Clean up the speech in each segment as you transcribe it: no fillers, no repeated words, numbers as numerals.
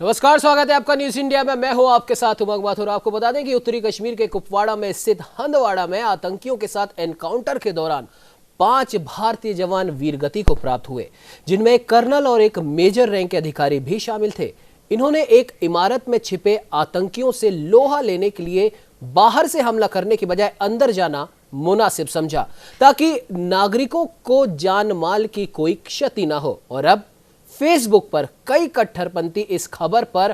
नमस्कार, स्वागत है आपका न्यूज इंडिया में। मैं हूं आपके साथ उमंग माथुर। आपको बता दें कि उत्तरी कश्मीर के कुपवाड़ा में स्थित हंदवाड़ा में आतंकियों के साथ एनकाउंटर के दौरान 5 भारतीय जवान वीरगति को प्राप्त हुए, जिनमें एक कर्नल और एक मेजर रैंक के अधिकारी भी शामिल थे। इन्होंने एक इमारत में छिपे आतंकियों से लोहा लेने के लिए बाहर से हमला करने की बजाय अंदर जाना मुनासिब समझा, ताकि नागरिकों को जान माल की कोई क्षति न हो। और अब फेसबुक पर कई कट्टरपंथी इस खबर पर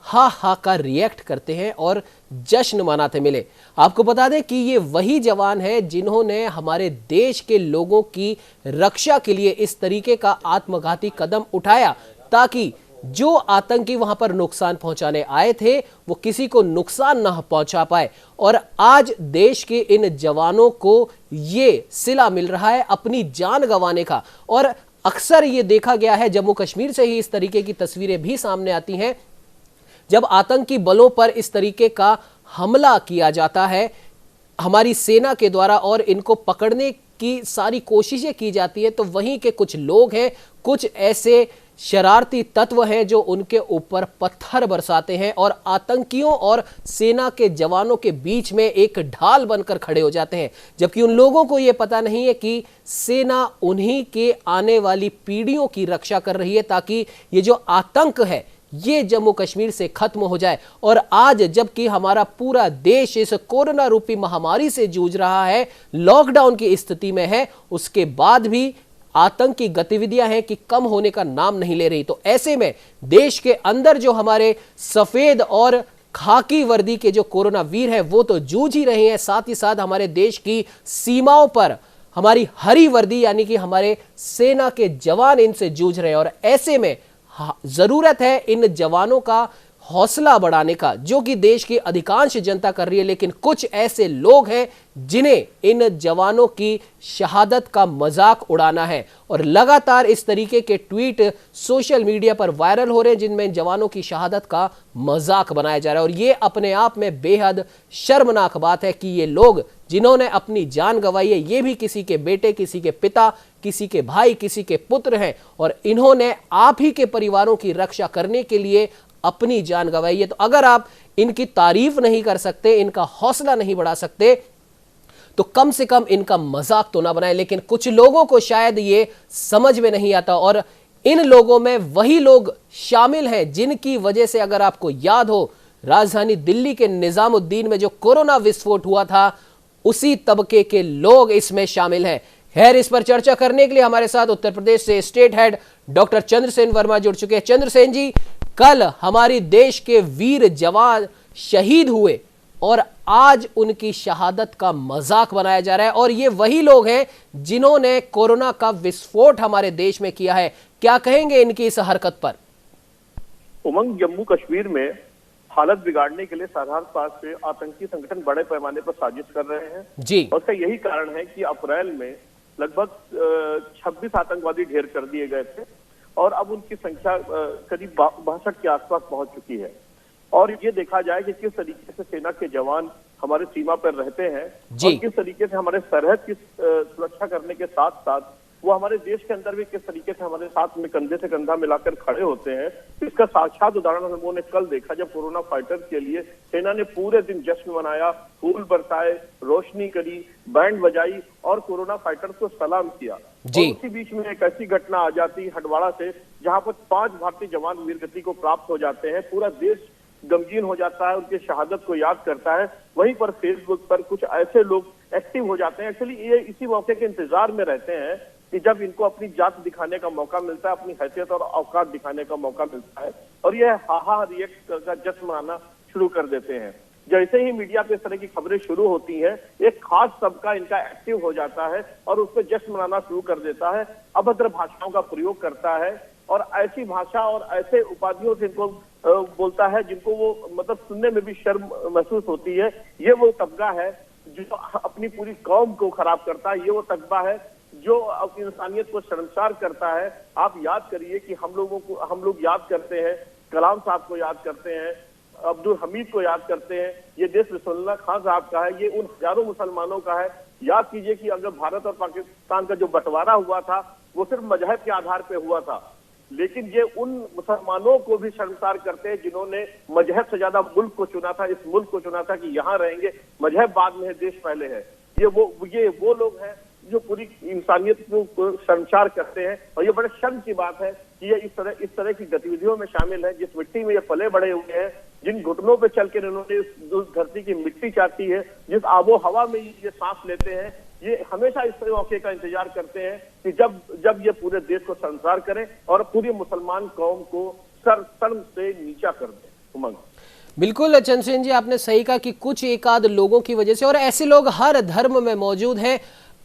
हा का रिएक्ट करते हैं और जश्न मनाते मिले। आपको बता दें कि ये वही जवान हैं जिन्होंने हमारे देश के लोगों की रक्षा के लिए इस तरीके का आत्मघाती कदम उठाया, ताकि जो आतंकी वहां पर नुकसान पहुंचाने आए थे वो किसी को नुकसान ना पहुंचा पाए। और आज देश के इन जवानों को ये सिला मिल रहा है अपनी जान गंवाने का। और अक्सर ये देखा गया है, जम्मू कश्मीर से ही इस तरीके की तस्वीरें भी सामने आती हैं, जब आतंकी बलों पर इस तरीके का हमला किया जाता है हमारी सेना के द्वारा और इनको पकड़ने की सारी कोशिशें की जाती है, तो वहीं के कुछ लोग हैं, कुछ ऐसे शरारती तत्व हैं जो उनके ऊपर पत्थर बरसाते हैं और आतंकियों और सेना के जवानों के बीच में एक ढाल बनकर खड़े हो जाते हैं। जबकि उन लोगों को यह पता नहीं है कि सेना उन्हीं के आने वाली पीढ़ियों की रक्षा कर रही है, ताकि ये जो आतंक है ये जम्मू कश्मीर से खत्म हो जाए। और आज जबकि हमारा पूरा देश इस कोरोना रूपी महामारी से जूझ रहा है, लॉकडाउन की स्थिति में है, उसके बाद भी आतंकी गतिविधियां हैं कि कम होने का नाम नहीं ले रही। तो ऐसे में देश के अंदर जो हमारे सफेद और खाकी वर्दी के जो कोरोना वीर हैं वो तो जूझ ही रहे हैं, साथ ही साथ हमारे देश की सीमाओं पर हमारी हरी वर्दी यानी कि हमारे सेना के जवान इनसे जूझ रहे हैं। और ऐसे में जरूरत है इन जवानों का हौसला बढ़ाने का, जो कि देश की अधिकांश जनता कर रही है। लेकिन कुछ ऐसे लोग हैं जिन्हें इन जवानों की शहादत का मजाक उड़ाना है और लगातार इस तरीके के ट्वीट सोशल मीडिया पर वायरल हो रहे हैं जिनमें इन जवानों की शहादत का मजाक बनाया जा रहा है। और ये अपने आप में बेहद शर्मनाक बात है कि ये लोग जिन्होंने अपनी जान गंवाई है, ये भी किसी के बेटे, किसी के पिता, किसी के भाई, किसी के पुत्र हैं, और इन्होंने आप ही के परिवारों की रक्षा करने के लिए अपनी जान गंवाई है। तो अगर आप इनकी तारीफ नहीं कर सकते, इनका हौसला नहीं बढ़ा सकते, तो कम से कम इनका मजाक तो ना बनाएं। लेकिन कुछ लोगों को शायद ये समझ में नहीं आता, और इन लोगों में वही लोग शामिल हैं जिनकी वजह से, अगर आपको याद हो, राजधानी दिल्ली के निजामुद्दीन में जो कोरोना विस्फोट हुआ था, उसी तबके के लोग इसमें शामिल हैं। खैर, इस पर चर्चा करने के लिए हमारे साथ उत्तर प्रदेश से state head doctor Chandrasen Verma जुड़ चुके हैं। चंद्रसेन जी, कल हमारे देश के वीर जवान शहीद हुए और आज उनकी शहादत का मजाक बनाया जा रहा है, और ये वही लोग हैं जिन्होंने कोरोना का विस्फोट हमारे देश में किया है। क्या कहेंगे इनकी इस हरकत पर? उमंग, जम्मू कश्मीर में हालत बिगाड़ने के लिए सरहद पार से आतंकी संगठन बड़े पैमाने पर साजिश कर रहे हैं जी। और उसका यही कारण है कि अप्रैल में लगभग 26 आतंकवादी ढेर कर दिए गए थे और अब उनकी संख्या करीब 62 के आसपास पहुंच चुकी है। और ये देखा जाए कि किस तरीके से सेना के जवान हमारे सीमा पर रहते हैं और किस तरीके से हमारे सरहद की सुरक्षा करने के साथ साथ वो हमारे देश के अंदर भी किस तरीके से हमारे साथ में कंधे से कंधा मिलाकर खड़े होते हैं। इसका साक्षात उदाहरण हम लोगों ने कल देखा, जब कोरोना फाइटर के लिए सेना ने पूरे दिन जश्न मनाया, फूल बरसाए, रोशनी करी, बैंड बजाई और कोरोना फाइटर्स को सलाम किया। और उसी बीच में एक ऐसी घटना आ जाती हंदवाड़ा से, जहां पर 5 भारतीय जवान वीरगति को प्राप्त हो जाते हैं। पूरा देश गमगीन हो जाता है, उनके शहादत को याद करता है। वहीं पर फेसबुक पर कुछ ऐसे लोग एक्टिव हो जाते हैं, एक्चुअली ये इसी मौके के इंतजार में रहते हैं कि जब इनको अपनी जात दिखाने का मौका मिलता है, अपनी हैसियत और औकात दिखाने का मौका मिलता है, और यह हाहा रिएक्ट का जश्न मनाना शुरू कर देते हैं। जैसे ही मीडिया पे इस तरह की खबरें शुरू होती हैं, एक खास तबका इनका एक्टिव हो जाता है और उस पर जश्न मनाना शुरू कर देता है, अभद्र भाषाओं का प्रयोग करता है और ऐसी भाषा और ऐसे उपाधियों से इनको बोलता है जिनको वो मतलब सुनने में भी शर्म महसूस होती है। ये वो तबका है जो अपनी पूरी कौम को खराब करता है, ये वो तबका है जो अपनी इंसानियत को शर्मसार करता है। आप याद करिए कि हम लोग याद करते हैं, कलाम साहब को याद करते हैं, अब्दुल हमीद को याद करते हैं, ये देश बिस्मिल्लाह खान साहब का है, ये उन हजारों मुसलमानों का है। याद कीजिए कि अगर भारत और पाकिस्तान का जो बंटवारा हुआ था वो सिर्फ मजहब के आधार पे हुआ था, लेकिन ये उन मुसलमानों को भी शर्मसार करते हैं जिन्होंने मजहब से ज्यादा मुल्क को चुना था, इस मुल्क को चुना था कि यहाँ रहेंगे, मजहब बाद में है, देश पहले है। ये वो लोग हैं जो पूरी इंसानियत को शर्मसार करते हैं। और ये बड़े शर्म की बात है कि ये इस तरह की गतिविधियों में शामिल है। जिस मिट्टी में ये पले बड़े हुए हैं, जिन घुटनों पे चल के इन्होंने उस धरती की मिट्टी चाटी है, जिस आबो हवा में ये सांस लेते हैं, ये हमेशा इस मौके का इंतजार करते हैं कि जब ये पूरे देश को शर्मसार करें और पूरी मुसलमान कौम को शर्म से नीचा कर दें। उमंग, बिल्कुल चंद्रसेन जी, आपने सही कहा कि कुछ एक आध लोगों की वजह से, और ऐसे लोग हर धर्म में मौजूद हैं,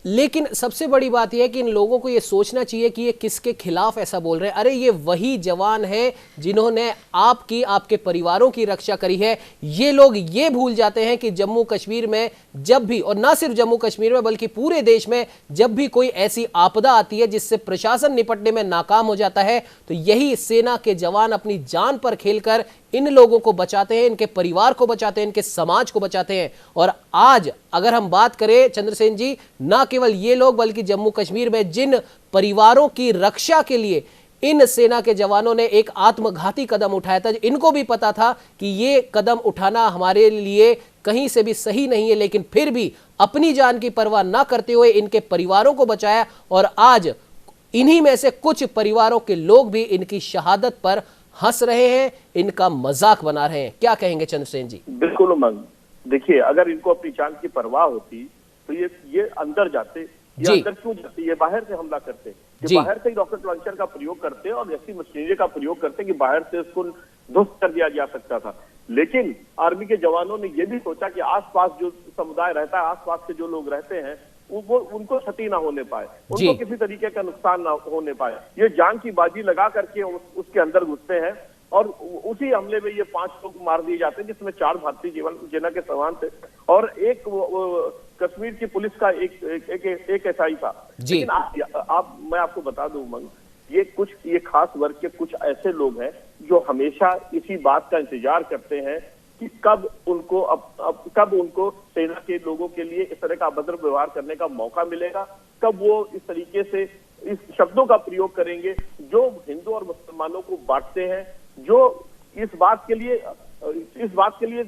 लेकिन सबसे बड़ी बात यह है कि इन लोगों को यह सोचना चाहिए कि ये किसके खिलाफ ऐसा बोल रहे हैं। अरे ये वही जवान है जिन्होंने आपके परिवारों की रक्षा करी है। ये लोग ये भूल जाते हैं कि जम्मू कश्मीर में जब भी, और ना सिर्फ जम्मू कश्मीर में बल्कि पूरे देश में जब भी कोई ऐसी आपदा आती है जिससे प्रशासन निपटने में नाकाम हो जाता है, तो यही सेना के जवान अपनी जान पर खेलकर इन लोगों को बचाते हैं, इनके परिवार को बचाते हैं, इनके समाज को बचाते हैं। और आज अगर हम बात करें चंद्रसेन जी, ना केवल ये लोग बल्कि जम्मू कश्मीर में जिन परिवारों की रक्षा के लिए इन सेना के जवानों ने एक आत्मघाती कदम उठाया था, इनको भी पता था कि ये कदम उठाना हमारे लिए कहीं से भी सही नहीं है, लेकिन फिर भी अपनी जान की परवाह ना करते हुए इनके परिवारों को बचाया। और आज इन्हीं में से कुछ परिवारों के लोग भी इनकी शहादत पर हंस रहे हैं, इनका मजाक बना रहे हैं। क्या कहेंगे चंद्रसेन जी? बिल्कुल उमंग, देखिए अगर इनको अपनी जान की परवाह होती तो ये अंदर जाते। ये अंदर क्यों जाते? ये बाहर से हमला करते, ये बाहर से ही रॉकेट लॉन्चर का प्रयोग करते और ऐसी मशीनरी का प्रयोग करते कि बाहर से उसको ध्वस्त कर दिया जा सकता था। लेकिन आर्मी के जवानों ने यह भी सोचा कि आसपास जो समुदाय रहता है, आसपास के जो लोग रहते हैं, वो उनको क्षति ना होने पाए, उनको किसी तरीके का नुकसान ना होने पाए। ये जान की बाजी लगा करके उसके अंदर घुसते हैं और उसी हमले में ये 5 लोग मार दिए जाते हैं, जिसमें 4 भारतीय सेना के जवान थे और एक कश्मीर की पुलिस का एक एसआई था। लेकिन मैं आपको बता दूं उमंग, ये खास वर्ग के कुछ ऐसे लोग हैं जो हमेशा इसी बात का इंतजार करते हैं कि कब उनको सेना के लोगों के लिए इस तरह का अभद्र व्यवहार करने का मौका मिलेगा, कब वो इस तरीके से इस शब्दों का प्रयोग करेंगे जो हिंदू और मुसलमानों को बांटते हैं, जो इस बात के लिए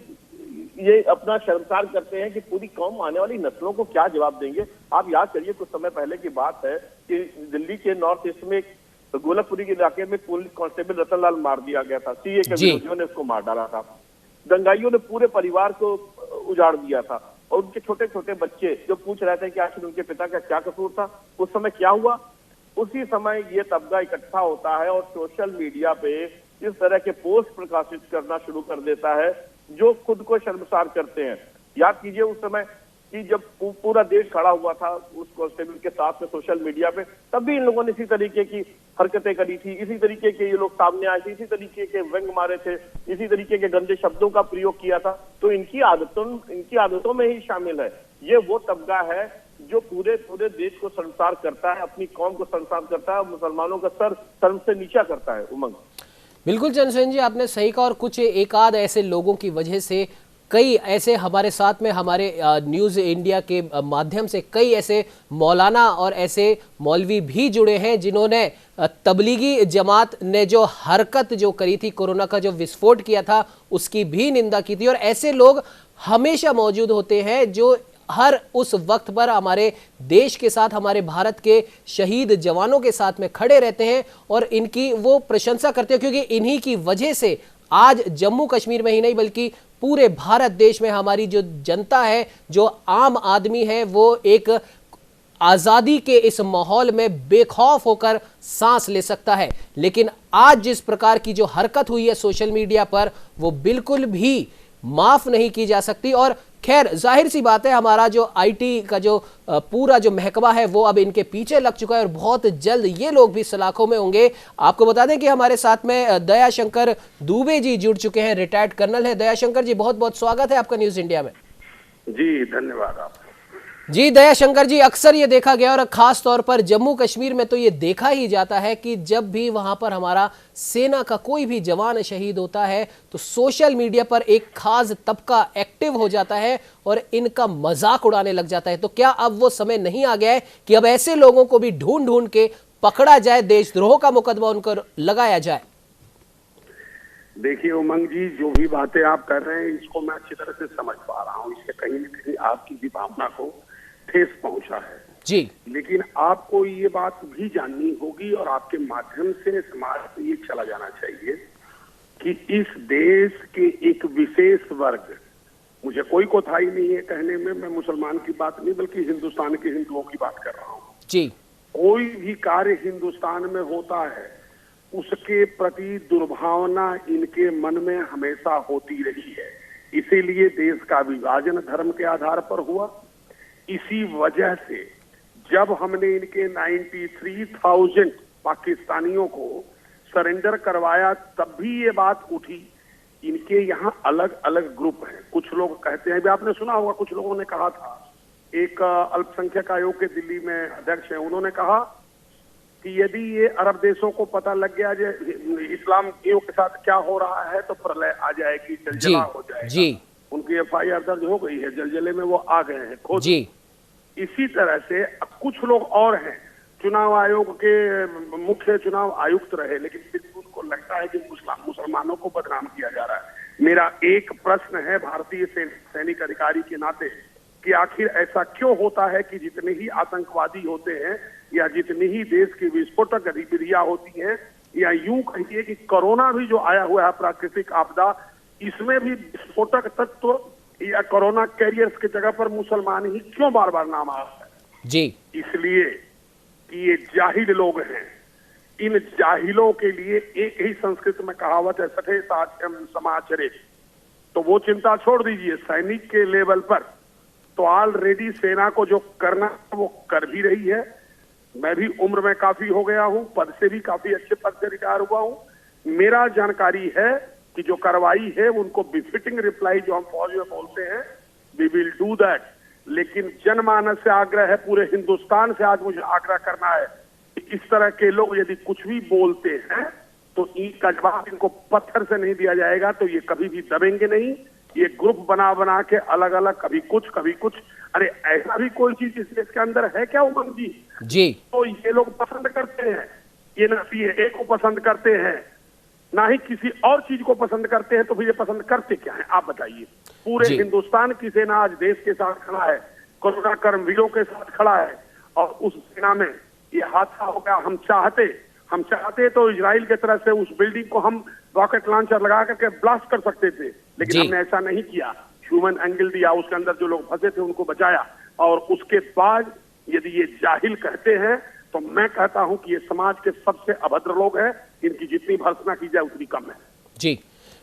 ये अपना शर्मसार करते हैं कि पूरी कौम आने वाली नस्लों को क्या जवाब देंगे। आप याद करिए, कुछ समय पहले की बात है कि दिल्ली के नॉर्थ ईस्ट में गोलकपुरी के इलाके में पुलिस कांस्टेबल रतनलाल मार दिया गया था। सीए के विरोधियों ने उसको मार डाला था। दंगाइयों ने पूरे परिवार को उजाड़ दिया था और उनके छोटे छोटे बच्चे जो पूछ रहे थे कि आखिर उनके पिता का क्या कसूर था, उस समय क्या हुआ। उसी समय ये तबका इकट्ठा होता है और सोशल मीडिया पे इस तरह के पोस्ट प्रकाशित करना शुरू कर देता है जो खुद को शर्मसार करते हैं। याद कीजिए उस समय कि जब पूरा देश खड़ा हुआ था उस कांस्टेबल के साथ में सोशल मीडिया पे, तब भी इन लोगों ने इसी तरीके की हरकतें करी थी, इसी तरीके के ये लोग सामने आए थे, इसी तरीके के व्यंग मारे थे, इसी तरीके के गंदे शब्दों का प्रयोग किया था। तो इनकी आदतों में ही शामिल है। ये वो तबका है जो पूरे देश को शर्मसार करता है, अपनी कौम को शर्मसार करता है, मुसलमानों का सर शर्म से नीचा करता है। उमंग, बिल्कुल चंद्रसेन जी, आपने सही कहा। और कुछ एक आध ऐसे लोगों की वजह से कई ऐसे हमारे साथ में, हमारे न्यूज़ इंडिया के माध्यम से कई ऐसे मौलाना और ऐसे मौलवी भी जुड़े हैं जिन्होंने तबलीगी जमात ने जो हरकत जो करी थी, कोरोना का जो विस्फोट किया था, उसकी भी निंदा की थी। और ऐसे लोग हमेशा मौजूद होते हैं जो हर उस वक्त पर हमारे देश के साथ, हमारे भारत के शहीद जवानों के साथ में खड़े रहते हैं और इनकी वो प्रशंसा करते हैं, क्योंकि इन्हीं की वजह से आज जम्मू कश्मीर में ही नहीं बल्कि पूरे भारत देश में हमारी जो जनता है, जो आम आदमी है, वो एक आजादी के इस माहौल में बेखौफ होकर सांस ले सकता है। लेकिन आज जिस प्रकार की जो हरकत हुई है सोशल मीडिया पर, वो बिल्कुल भी माफ नहीं की जा सकती। और खैर जाहिर सी बात है, हमारा जो आईटी का जो पूरा जो महकमा है वो अब इनके पीछे लग चुका है और बहुत जल्द ये लोग भी सलाखों में होंगे। आपको बता दें कि हमारे साथ में दयाशंकर दुबे जी जुड़ चुके हैं, रिटायर्ड कर्नल है। दयाशंकर जी, बहुत बहुत स्वागत है आपका न्यूज इंडिया में। जी धन्यवाद आप जी। दयाशंकर जी, अक्सर ये देखा गया और खास तौर पर जम्मू कश्मीर में तो ये देखा ही जाता है कि जब भी वहां पर हमारा सेना का कोई भी जवान शहीद होता है तो सोशल मीडिया पर एक खास तबका एक्टिव हो जाता है और इनका मजाक उड़ाने लग जाता है। तो क्या अब वो समय नहीं आ गया है कि अब ऐसे लोगों को भी ढूंढ ढूंढ के पकड़ा जाए, देशद्रोह का मुकदमा उन पर लगाया जाए? देखिए उमंग जी, जो भी बातें आप कर रहे हैं इसको मैं अच्छी तरह से समझ पा रहा हूँ। इससे कहीं न कहीं आपकी भी भावना को ठेस पहुंचा है जी। लेकिन आपको ये बात भी जाननी होगी और आपके माध्यम से समाज में ये चला जाना चाहिए कि इस देश के एक विशेष वर्ग, मुझे कोई कोताही नहीं है कहने में, मैं मुसलमान की बात नहीं बल्कि हिंदुस्तान के हिंदुओं की बात कर रहा हूँ जी। कोई भी कार्य हिंदुस्तान में होता है उसके प्रति दुर्भावना इनके मन में हमेशा होती रही है। इसीलिए देश का विभाजन धर्म के आधार पर हुआ। इसी वजह से जब हमने इनके 93,000 पाकिस्तानियों को सरेंडर करवाया तब भी ये बात उठी। इनके यहाँ अलग अलग ग्रुप हैं। कुछ लोग कहते हैं, भी आपने सुना होगा, कुछ लोगों ने कहा था, एक अल्पसंख्यक आयोग के दिल्ली में अध्यक्ष हैं, उन्होंने कहा कि यदि ये अरब देशों को पता लग गया जो इस्लामियों के साथ क्या हो रहा है तो प्रलय आ जाएगी, जलजला हो जाएगा। जी। उनकी FIR दर्ज हो गई है, जलजले में वो आ गए हैं खुद। जी। इसी तरह से कुछ लोग और हैं, चुनाव आयोग के मुख्य चुनाव आयुक्त रहे लेकिन फिर उनको लगता है कि मुसलमानों को बदनाम किया जा रहा है। मेरा एक प्रश्न है भारतीय सैनिक अधिकारी के नाते कि आखिर ऐसा क्यों होता है कि जितने ही आतंकवादी होते हैं या जितनी ही देश की विस्फोटक गतिविधियां होती हैं या यूं कहिए कि कोरोना भी जो आया हुआ है प्राकृतिक आपदा, इसमें भी विस्फोटक तत्व या कोरोना कैरियर्स की जगह पर मुसलमान ही क्यों बार बार नाम आ रहा है? जी। इसलिए कि ये जाहिल लोग हैं। इन जाहिलों के लिए एक ही संस्कृत में कहावत है, सठे समाचरे। तो वो चिंता छोड़ दीजिए, सैनिक के लेवल पर तो ऑलरेडी सेना को जो करना वो कर भी रही है। मैं भी उम्र में काफी हो गया हूं, पद से भी काफी अच्छे पद से रिटायर हुआ हूं। मेरा जानकारी है कि जो कार्रवाई है उनको बिफिटिंग रिप्लाई जो हम फौज में बोलते हैं, वी विल डू दैट। लेकिन जनमानस से आग्रह है, पूरे हिंदुस्तान से आज मुझे आग्रह करना है कि इस तरह के लोग यदि कुछ भी बोलते हैं तो इनका जवाब इनको पत्थर से नहीं दिया जाएगा तो ये कभी भी दबेंगे नहीं। ये ग्रुप बना बना के अलग अलग कभी कुछ, अरे ऐसा भी कोई चीज इस देश के अंदर है क्या उमंग जी? जी। तो ये लोग पसंद करते हैं, ये ना CAA को पसंद करते हैं ना ही किसी और चीज को पसंद करते हैं, तो फिर ये पसंद करते क्या है आप बताइए? पूरे हिंदुस्तान की सेना आज देश के साथ खड़ा है, कोरोना कर्मवीरों के साथ खड़ा है और उस सेना में ये हादसा हो गया। हम चाहते तो इजराइल की तरफ से उस बिल्डिंग को हम रॉकेट लॉन्चर लगा करके ब्लास्ट कर सकते थे, लेकिन हमने ऐसा नहीं किया। ह्यूमन एंगल दिया, उसके अंदर जो लोग फंसे थे उनको बचाया। और उसके बाद यदि ये जाहिल कहते हैं तो मैं कहता हूं कि ये समाज के सबसे अभद्र लोग हैं। इनकी जितनी भर्त्सना की जाए उतनी कम है। जी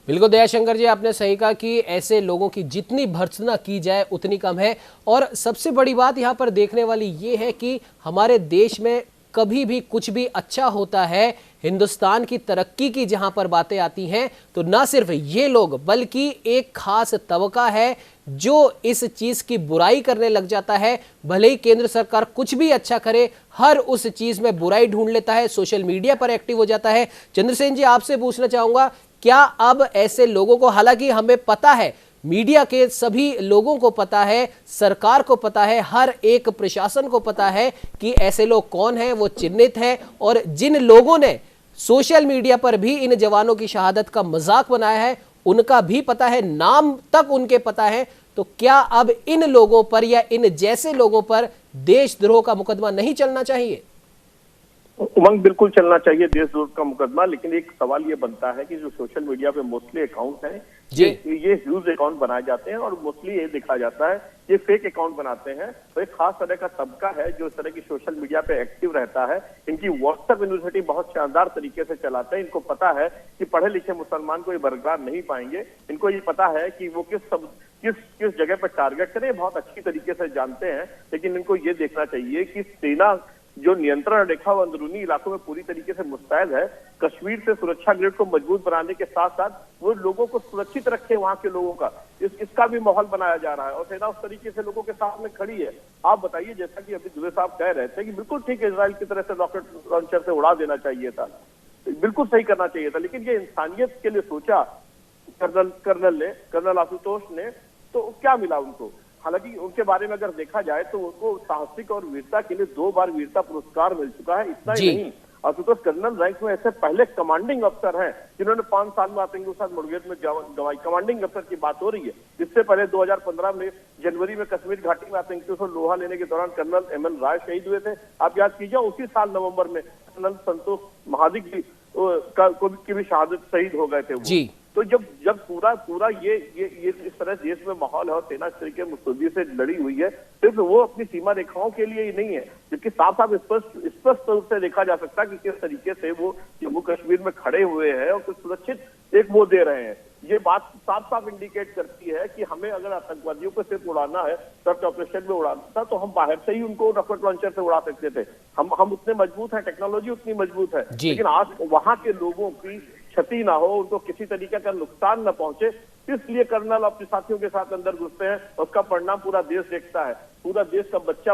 बिल्कुल दयाशंकर जी, आपने सही कहा कि ऐसे लोगों की जितनी भर्त्सना की जाए उतनी कम है। और सबसे बड़ी बात यहाँ पर देखने वाली ये है कि हमारे देश में कभी भी कुछ भी अच्छा होता है, हिंदुस्तान की तरक्की की जहां पर बातें आती हैं, तो ना सिर्फ ये लोग बल्कि एक खास तबका है जो इस चीज की बुराई करने लग जाता है। भले ही केंद्र सरकार कुछ भी अच्छा करे, हर उस चीज में बुराई ढूंढ लेता है, सोशल मीडिया पर एक्टिव हो जाता है। चंद्रसेन जी, आपसे पूछना चाहूंगा, क्या अब ऐसे लोगों को, हालांकि हमें पता है, मीडिया के सभी लोगों को पता है, सरकार को पता है, हर एक प्रशासन को पता है कि ऐसे लोग कौन हैं, वो चिन्हित है, और जिन लोगों ने सोशल मीडिया पर भी इन जवानों की शहादत का मजाक बनाया है उनका भी पता है, नाम तक उनके पता है, तो क्या अब इन लोगों पर या इन जैसे लोगों पर देशद्रोह का मुकदमा नहीं चलना चाहिए? उमंग, बिल्कुल चलना चाहिए देशद्रोह का मुकदमा, लेकिन एक सवाल ये बनता है कि जो सोशल मीडिया पे मोस्टली अकाउंट हैं ये ह्यूज अकाउंट बनाए जाते हैं और मोस्टली ये देखा जाता है ये फेक अकाउंट बनाते हैं। तो एक खास तरह का तबका है जो इस तरह की सोशल मीडिया पे एक्टिव रहता है। इनकी व्हाट्सएप यूनिवर्सिटी बहुत शानदार तरीके से चलाते हैं। इनको पता है कि पढ़े लिखे मुसलमान को ये बरकरार नहीं पाएंगे। इनको ये पता है कि वो किस जगह पर टारगेट करें, बहुत अच्छी तरीके से जानते हैं। लेकिन इनको ये देखना चाहिए कि सेना जो नियंत्रण रेखा व अंदरूनी इलाकों में पूरी तरीके से मुस्तैद है, कश्मीर से सुरक्षा ग्रिड को मजबूत बनाने के साथ साथ वो लोगों को सुरक्षित रखे, वहां के लोगों का इसका भी माहौल बनाया जा रहा है और सेना उस तरीके से लोगों के साथ में खड़ी है। आप बताइए, जैसा कि अभी दुबे साहब कह रहे थे कि बिल्कुल ठीक है, इजराइल की तरह से रॉकेट लॉन्चर से उड़ा देना चाहिए था, बिल्कुल सही करना चाहिए था, लेकिन ये इंसानियत के लिए सोचा कर्नल आशुतोष ने, तो क्या मिला उनको? हालांकि उनके बारे में अगर देखा जाए तो उनको साहसिक और वीरता के लिए 2 बार वीरता पुरस्कार मिल चुका है। इतना ही नहीं, आशुतोष कर्नल रैंक में ऐसे पहले कमांडिंग अफसर हैं जिन्होंने 5 साल में आतंकियों के साथ मुठभेड़ में गवाई। कमांडिंग अफसर की बात हो रही है। इससे पहले 2015 में जनवरी में कश्मीर घाटी में आतंकियों से लोहा लेने के दौरान कर्नल एमएन राय शहीद हुए थे। आप याद कीजिए, उसी साल नवंबर में कर्नल संतोष महादिक की भी शहादत, शहीद हो गए थे वो। तो जब पूरा ये इस तरह देश में माहौल है और सेना इस तरीके मुस्तैदी से लड़ी हुई है, सिर्फ वो अपनी सीमा रेखाओं के लिए ही नहीं है, जबकि साफ साफ स्पष्ट रूप से देखा जा सकता है कि किस तरीके से वो जम्मू कश्मीर में खड़े हुए हैं और कुछ सुरक्षित एक वो दे रहे हैं। ये बात साफ साफ इंडिकेट करती है कि हमें अगर आतंकवादियों को सिर्फ उड़ाना है, सर्च ऑपरेशन में उड़ाना था, तो हम बाहर से ही उनको रॉकेट लॉन्चर से उड़ा सकते थे। हम उतने मजबूत हैं, टेक्नोलॉजी उतनी मजबूत है, लेकिन आज वहां के लोगों की क्षति ना हो, उनको किसी तरीके का नुकसान न पहुंचे, इसलिए कर्नल अपने साथियों के साथ अंदर घुसते हैं। उसका परिणाम पूरा देश देखता है। पूरा देश का बच्चा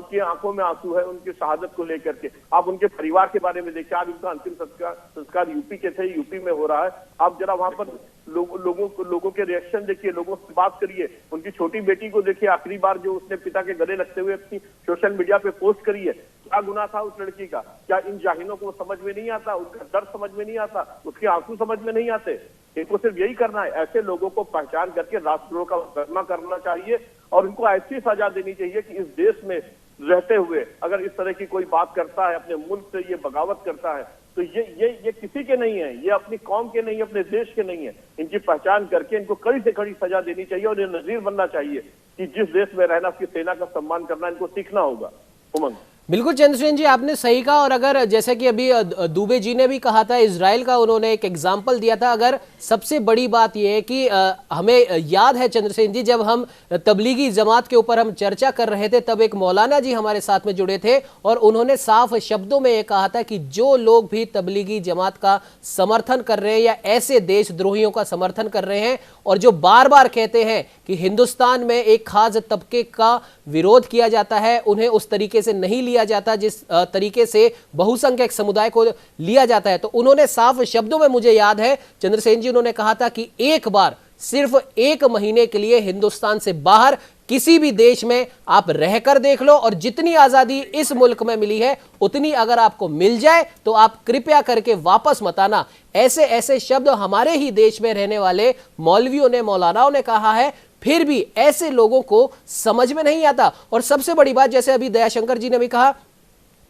की आंखों में आंसू है उनकी शहादत को लेकर के। आप उनके परिवार के बारे में देखिए, आप उनका अंतिम संस्कार यूपी के थे, यूपी में हो रहा है। आप जरा वहां पर लोगों के रिएक्शन देखिए, लोगों से बात करिए। उनकी छोटी बेटी को देखिए, आखिरी बार जो उसने पिता के गले लगते हुए अपनी सोशल मीडिया पे पोस्ट करी है। क्या गुनाह था उस लड़की का? क्या इन जाहिलों को समझ में नहीं आता? उनका दर्द समझ में नहीं आता? उसके आंसू समझ में नहीं आते? इनको सिर्फ यही करना है, ऐसे लोगों को पहचान करके राष्ट्रद्रोह का मुकदमा करना चाहिए और उनको ऐसी सजा देनी चाहिए कि इस देश में रहते हुए अगर इस तरह की कोई बात करता है, अपने मुल्क से ये बगावत करता है, तो ये किसी के नहीं है, ये अपनी कौम के नहीं है, अपने देश के नहीं है। इनकी पहचान करके इनको कड़ी से कड़ी सजा देनी चाहिए और ये नजीर बनना चाहिए कि जिस देश में रहना, उसकी सेना का सम्मान करना इनको सीखना होगा। उमंग, बिल्कुल चंद्रसेन जी, आपने सही कहा। और अगर जैसे कि अभी दुबे जी ने भी कहा था, इजराइल का उन्होंने एक एग्जाम्पल दिया था, अगर सबसे बड़ी बात यह है कि हमें याद है चंद्रसेन जी, जब हम तबलीगी जमात के ऊपर हम चर्चा कर रहे थे, तब एक मौलाना जी हमारे साथ में जुड़े थे और उन्होंने साफ शब्दों में ये कहा था कि जो लोग भी तबलीगी जमात का समर्थन कर रहे हैं या ऐसे देशद्रोहियों का समर्थन कर रहे हैं और जो बार बार कहते हैं कि हिंदुस्तान में एक खास तबके का विरोध किया जाता है, उन्हें उस तरीके से नहीं लिया जाता जिस तरीके से बहुसंख्यक समुदाय को लिया जाता है। तो उन्होंने साफ शब्दों में, मुझे याद है चंद्रसेन जी, उन्होंने कहा था कि एक बार सिर्फ 1 महीने के लिए हिंदुस्तान से बाहर किसी भी देश में आप रहकर देख लो और जितनी आजादी इस मुल्क में मिली है उतनी अगर आपको मिल जाए तो आप कृपया करके वापस मत आना। ऐसे ऐसे शब्द हमारे ही देश में रहने वाले मौलवियों ने, मौलानाओं ने कहा है, फिर भी ऐसे लोगों को समझ में नहीं आता। और सबसे बड़ी बात, जैसे अभी दयाशंकर जी ने भी कहा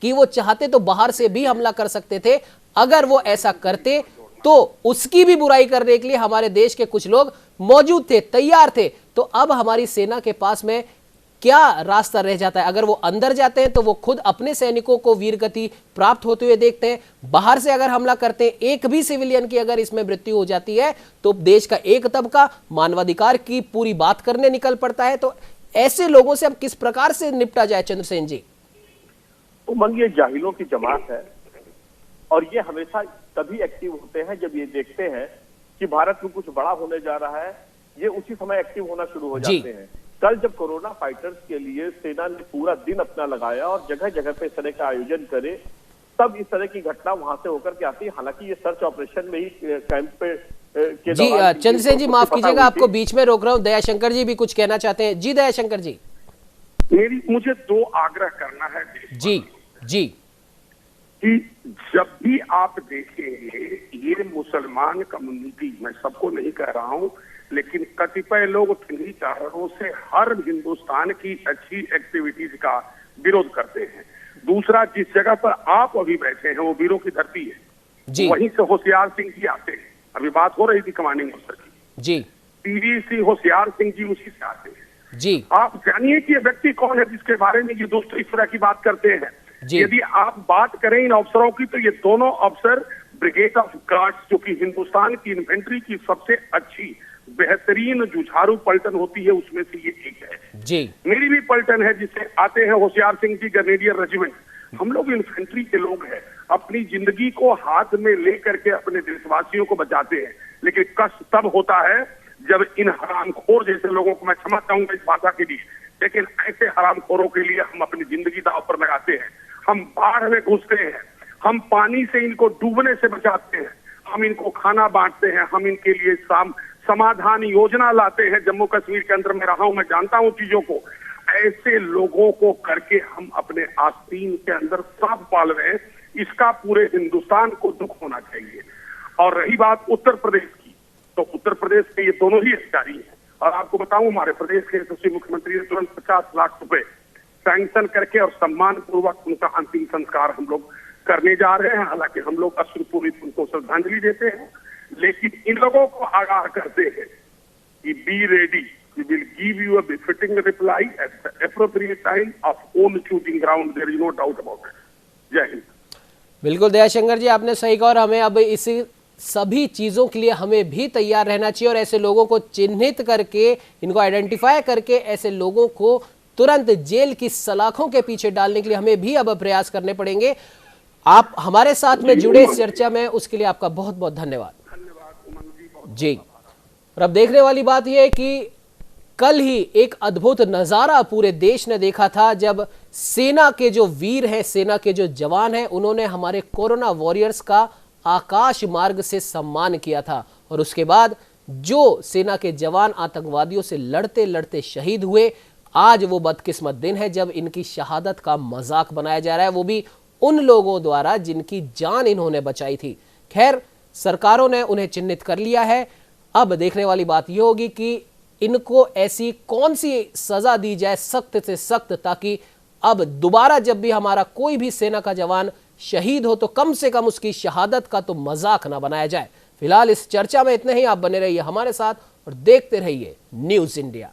कि वो चाहते तो बाहर से भी हमला कर सकते थे, अगर वो ऐसा करते तो उसकी भी बुराई करने के लिए हमारे देश के कुछ लोग मौजूद थे, तैयार थे। तो अब हमारी सेना के पास में क्या रास्ता रह जाता है? अगर वो अंदर जाते हैं तो वो खुद अपने सैनिकों को वीरगति प्राप्त होते हुए देखते हैं, बाहर से अगर हमला करते हैं, एक भी सिविलियन की अगर इसमें मृत्यु हो जाती है तो देश का एक तबका मानवाधिकार की पूरी बात करने निकल पड़ता है। तो ऐसे लोगों से अब किस प्रकार से निपटा जाए चंद्रसेन जी? उमंग, ये जाहिलों की जमात है और ये हमेशा तभी एक्टिव होते हैं जब ये देखते हैं कि भारत में कुछ बड़ा होने जा रहा है। ये उसी समय एक्टिव होना शुरू हो जाते हैं। कल जब कोरोना फाइटर्स के लिए सेना ने पूरा दिन अपना लगाया और जगह जगह पे इस तरह का आयोजन करे, तब इस तरह की घटना वहां से होकर के आती है। हालांकि ये सर्च ऑपरेशन में ही कैंप पे के जी चंद्रसेन जी, माफ कीजिएगा, आपको बीच में रोक रहा हूं। दयाशंकर जी भी कुछ कहना चाहते हैं। जी दयाशंकर जी। मुझे 2 आग्रह करना है जी जी कि जब भी आप देखेंगे ये मुसलमान कम्युनिटी, मैं सबको नहीं कह रहा हूं, लेकिन कतिपय लोग किन्हीं कारणों से हर हिंदुस्तान की अच्छी एक्टिविटीज का विरोध करते हैं। दूसरा, जिस जगह पर आप अभी बैठे हैं वो वीरों की धरती है, वहीं से होशियार सिंह जी आते हैं। अभी बात हो रही थी कमांडिंग अफसर की, जी पीवीसी होशियार सिंह जी उसी से आते हैं। जी आप जानिए कि ये व्यक्ति कौन है जिसके बारे में ये दोस्तों इस तरह की बात करते हैं। यदि आप बात करें इन अफसरों की तो ये दोनों अफसर ब्रिगेड ऑफ गार्ड्स, जो कि हिंदुस्तान की इन्फेंट्री की सबसे अच्छी बेहतरीन जुझारू पलटन होती है, उसमें से ये एक है। जी मेरी भी पलटन है जिससे आते हैं होशियार सिंह जी, ग्रेनेडियर रेजिमेंट। हम लोग इन्फेंट्री के लोग हैं, अपनी जिंदगी को हाथ में लेकर के अपने देशवासियों को बचाते हैं। लेकिन कष्ट तब होता है जब इन हरामखोर जैसे लोगों को, मैं क्षमा चाहूंगा इस भाषा के लिए, लेकिन ऐसे हरामखोरों के लिए हम अपनी जिंदगी दांव पर लगाते हैं। हम बाढ़ में घुसते हैं, हम पानी से इनको डूबने से बचाते हैं, हम इनको खाना बांटते हैं, हम इनके लिए समाधान योजना लाते हैं। जम्मू कश्मीर के अंदर मैं रहा हूं, मैं जानता हूं चीजों को। ऐसे लोगों को करके हम अपने आस्तीन के अंदर सांप पाल रहे हैं। इसका पूरे हिंदुस्तान को दुख होना चाहिए। और रही बात उत्तर प्रदेश की, तो उत्तर प्रदेश के ये दोनों ही अधिकारी हैं। और आपको बताऊं, हमारे प्रदेश के यशस्वी मुख्यमंत्री ने तुरंत 50 लाख रुपए सैंक्शन करके और सम्मान पूर्वक उनका अंतिम संस्कार हम लोग करने जा रहे हैं। हालांकि हम लोग अश्रुपूरित उनको श्रद्धांजलि देते हैं, लेकिन इन लोगों को आगाह करते हैं कि be ready, we will give you a befitting reply at the appropriate time of own shooting ground, there is no doubt about it. Jai Hind. बिल्कुल दयाशंकर जी, आपने सही कहा और हमें अब इस सभी चीज़ों के लिए हमें भी तैयार रहना चाहिए और ऐसे लोगों को चिन्हित करके, इनको आइडेंटिफाई करके ऐसे लोगों को तुरंत जेल की सलाखों के पीछे डालने के लिए हमें भी अब प्रयास करने पड़ेंगे। आप हमारे साथ में जुड़े इस चर्चा में, उसके लिए आपका बहुत बहुत धन्यवाद। जी, और अब देखने वाली बात यह है कि कल ही एक अद्भुत नजारा पूरे देश ने देखा था जब सेना के जो वीर हैं, सेना के जो जवान हैं, उन्होंने हमारे कोरोना वॉरियर्स का आकाश मार्ग से सम्मान किया था। और उसके बाद जो सेना के जवान आतंकवादियों से लड़ते लड़ते शहीद हुए, आज वो बदकिस्मत दिन है जब इनकी शहादत का मजाक बनाया जा रहा है, वो भी उन लोगों द्वारा जिनकी जान इन्होंने बचाई थी। खैर, सरकारों ने उन्हें चिन्हित कर लिया है। अब देखने वाली बात यह होगी कि इनको ऐसी कौन सी सजा दी जाए सख्त से सख्त, ताकि अब दोबारा जब भी हमारा कोई भी सेना का जवान शहीद हो तो कम से कम उसकी शहादत का तो मजाक ना बनाया जाए। फिलहाल इस चर्चा में इतने ही। आप बने रहिए हमारे साथ और देखते रहिए न्यूज़ इंडिया।